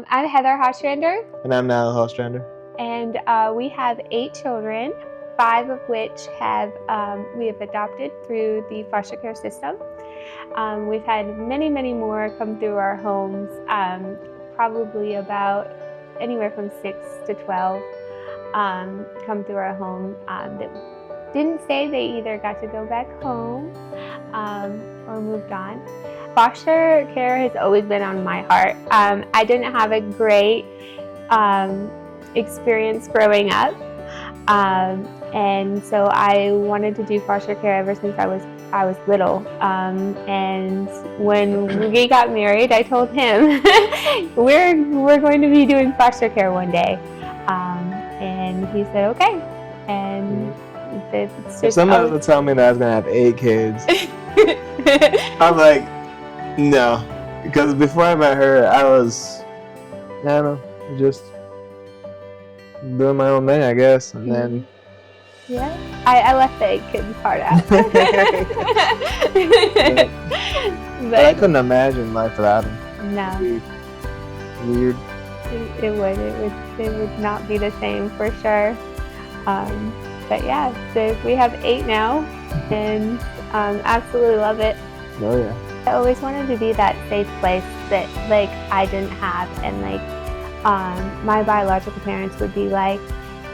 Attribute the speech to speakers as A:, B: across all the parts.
A: I'm Heather Hostrander.
B: And I'm Niall Hostrander.
A: And we have 8 children, 5 of which we have adopted through the foster care system. We've had many, many more come through our homes, probably about anywhere from 6 to 12 come through our home that didn't say they either got to go back home or moved on. Foster care has always been on my heart. I didn't have a great experience growing up, and so I wanted to do foster care ever since I was little. And when we got married, I told him we're going to be doing foster care one day, and he said okay. And it's just
B: somebody would tell me that I was gonna have 8 kids. I'm like, no, because before I met her, I was, I don't know, just doing my own thing, I guess, and then.
A: Yeah, I left the 8 kids part out.
B: But I couldn't imagine life without him.
A: No.
B: Weird.
A: It would not be the same for sure. But yeah, so we have 8 now, and absolutely love it.
B: Oh yeah.
A: I always wanted to be that safe place that like I didn't have, and like my biological parents would be like,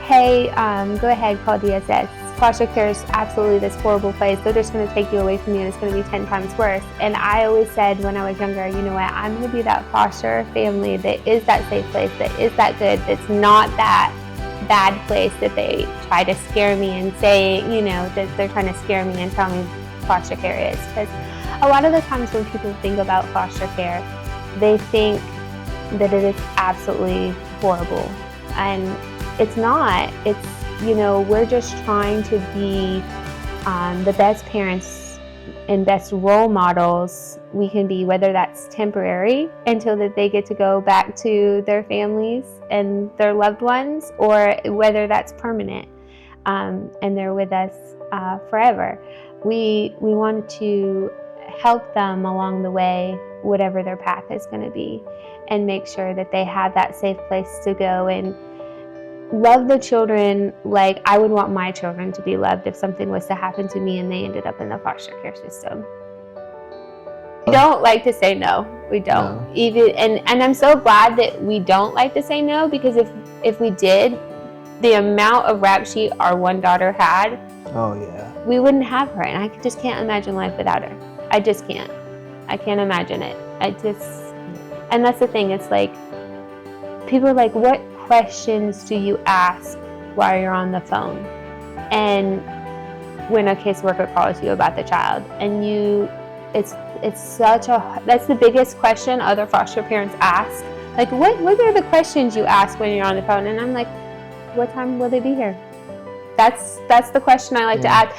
A: hey, go ahead, call DSS. Foster care is absolutely this horrible place. They're just going to take you away from you, and it's going to be 10 times worse. And I always said when I was younger, you know what, I'm going to be that foster family that is that safe place, that is that good, that's not that bad place that they try to scare me and say, you know, that they're trying to scare me and tell me foster care is. Because a lot of the times when people think about foster care, they think that it is absolutely horrible. And it's not. It's, you know, we're just trying to be the best parents and best role models we can be, whether that's temporary until that they get to go back to their families and their loved ones, or whether that's permanent and they're with us forever. We wanted to help them along the way, whatever their path is going to be, and make sure that they have that safe place to go and love the children like I would want my children to be loved if something was to happen to me and they ended up in the foster care system. We don't like to say no. We don't. No. Even and I'm so glad that we don't like to say no, because if we did, the amount of rap sheet our one daughter had,
B: oh yeah, we
A: wouldn't have her, and I just can't imagine life without her. I just can't. I can't imagine it. And that's the thing. It's like people are like, what questions do you ask while you're on the phone? And when a caseworker calls you about the child, and that's the biggest question other foster parents ask. Like, what are the questions you ask when you're on the phone? And I'm like, what time will they be here? That's the question I like to ask,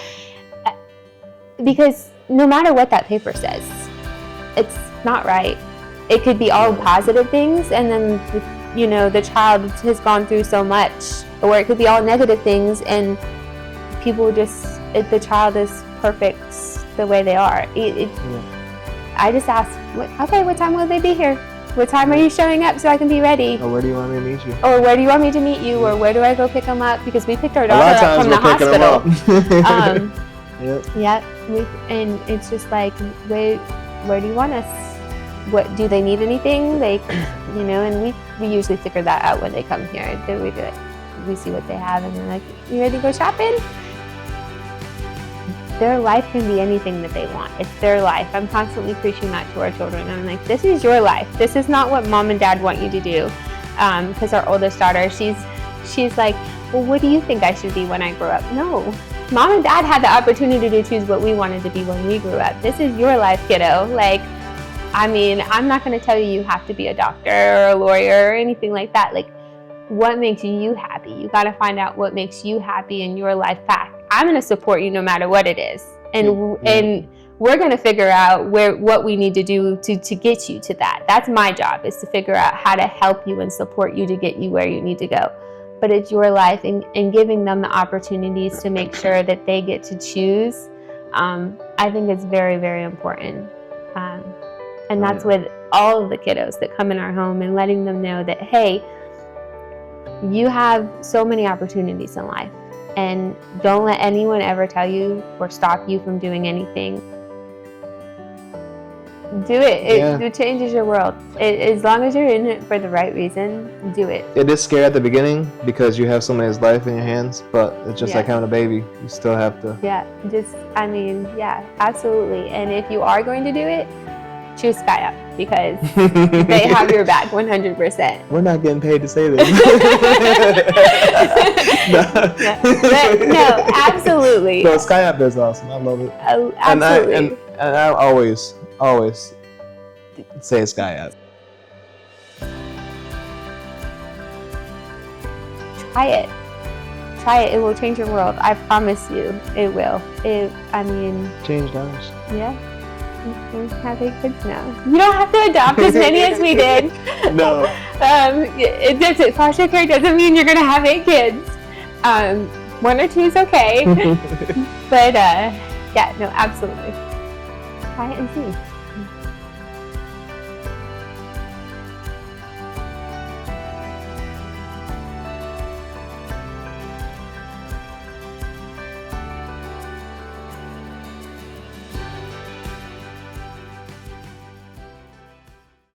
A: because no matter what that paper says, it's not right. It could be all positive things, and then you know, the child has gone through so much, or it could be all negative things, and people the child is perfect the way they are. I just ask, okay, what time will they be here? What time are you showing up so I can be ready?
B: Or where do you want me to meet you?
A: Or where do you want me to meet you? Or where do I go pick them up? Because we picked our daughter up from the hospital. Yep. And it's just like, where do you want us? What do they need anything? Like, you know, and we usually figure that out when they come here. We see what they have, and they're like, you ready to go shopping? Their life can be anything that they want. It's their life. I'm constantly preaching that to our children. I'm like, this is your life. This is not what mom and dad want you to do. Because our oldest daughter, she's like, well, what do you think I should be when I grow up? No. Mom and dad had the opportunity to choose what we wanted to be when we grew up. This is your life, kiddo. Like, I mean, I'm not going to tell you have to be a doctor or a lawyer or anything like that. Like, what makes you happy? You got to find out what makes you happy in your life path. I'm going to support you no matter what it is. And we're going to figure out what we need to do to get you to that. That's my job, is to figure out how to help you and support you to get you where you need to go. But it's your life, and giving them the opportunities to make sure that they get to choose, I think it's very, very important. And that's with all of the kiddos that come in our home and letting them know that, hey, you have so many opportunities in life, and don't let anyone ever tell you or stop you from doing anything. Do it. It changes your world. As long as you're in it for the right reason, do it.
B: It is scary at the beginning because you have somebody's life in your hands, but it's just like having a baby. You still have to.
A: Yeah, absolutely. And if you are going to do it, choose Sky Up, because they have your back 100%.
B: We're not getting paid to say this.
A: No, absolutely.
B: No, Sky Up is awesome. I love it.
A: Oh, absolutely.
B: And I always say Sky Up.
A: Try it. It will change your world. I promise you, it will.
B: Change lives.
A: Yeah. Have 8 kids now. You don't have to adopt as many as we did.
B: No.
A: Foster care doesn't mean you're going to have 8 kids. 1 or 2 is okay. But absolutely. Try it and see.